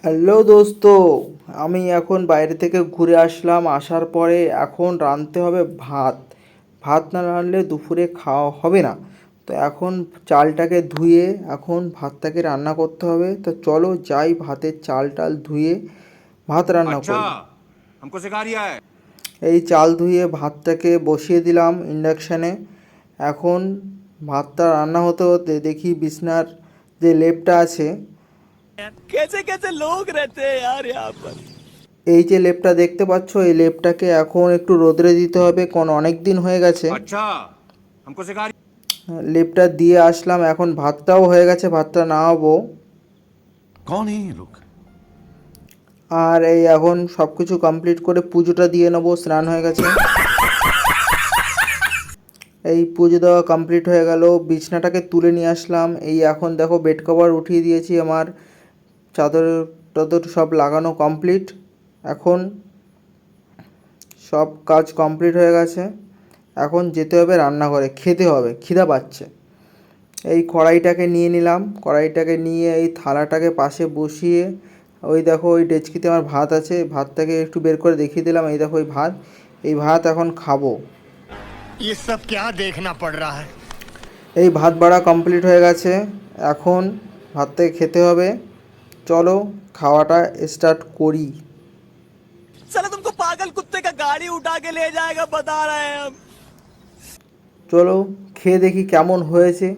Hello দোস্ত, আমি এখন বাইরে থেকে ঘুরে আসলাম। আসার পরে এখন রাঁধতে হবে ভাত। ভাত না রাঁধলে দুপুরে খাওয়া হবে না। তো এখন চালটাকে ধুয়ে এখন ভাতটাকে রান্না করতে হবে। তো চলো যাই, ভাতের চাল টাল ধুয়ে ভাত রান্না अच्छा করি। हमको सिखा रिया है। এই চাল ধুয়ে ভাতটাকে বসিয়ে দিলাম ইন্ডাকশানে। এখন ভাতটা রান্না হতে হতে দেখি বিছনার যে লেপটা আছে, कैसे कैसे लोग रहते हैं यार यहाँ पर। এই যে লেপটা দেখতে পাচ্ছ, এই লেপটাকে এখন একটু রোদরে দিতে হবে, কারণ অনেক দিন হয়ে গেছে। अच्छा हमको सिखा रही। লেপটা দিয়ে আসলাম, এখন ভাতটাও হয়ে গেছে, ভাতটা নামাবো। कौन है ये लोग? আর এই এখন সব কিছু কমপ্লিট করে পুজোটা দিয়ে নেবো। স্নান হয়ে গেছে, এই পুজো দেওয়া কমপ্লিট হয়ে গেল। বিছনাটাকে তুলে নিয়ে আসলাম। এই এখন দেখো বেড কভার উঠিয়ে দিয়েছি, আমার চাদর টাদর সব লাগানো কমপ্লিট। এখন সব কাজ কমপ্লিট হয়ে গেছে। এখন যেতে হবে রান্নাঘরে, খেতে হবে, খিদা পাচ্ছে। এই কড়াইটাকে নিয়ে নিলাম, কড়াইটাকে নিয়ে এই থালাটাকে পাশে বসিয়ে, ওই দেখো ওই ডেচকিতে আমার ভাত আছে, ভাতটাকে একটু বের করে দেখিয়ে দিলাম। এই দেখো এই ভাত, এই ভাত এখন খাবো। ये सब क्या देखना पड़ रहा है। এই ভাত বাড়া কমপ্লিট হয়ে গেছে, এখন ভাতটাকে খেতে হবে। চলো খাওয়াটা স্টার্ট করি। साला तुमको पागल कुत्ते का गाड़ी उठा के ले जाएगा बता रहे हैं हम। চলো খেয়ে দেখি কেমন হয়েছে।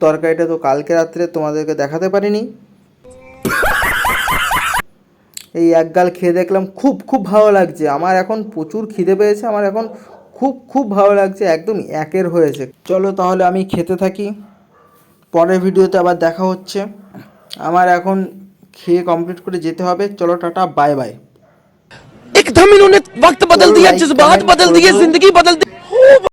তরকারিটা তো কালকে রাত্রে তোমাদেরকে দেখাতে পারিনি। এই এক গাল খেয়ে দেখলাম, খুব খুব ভালো লাগছে। আমার এখন প্রচুর খিদে পেয়েছে, আমার এখন খুব খুব ভালো লাগছে, একদম একের হয়েছে। চলো তাহলে আমি খেতে থাকি, পরের ভিডিওতে আবার দেখা হচ্ছে। আমার এখন খেয়ে কমপ্লিট করে যেতে হবে। চলো টাটা, বাই বাই। एकदम इन्होंने वक्त बदल दिया, लाइक जज्बात कमेंट बदल कर दिए, दो। जिंदगी बदल दी।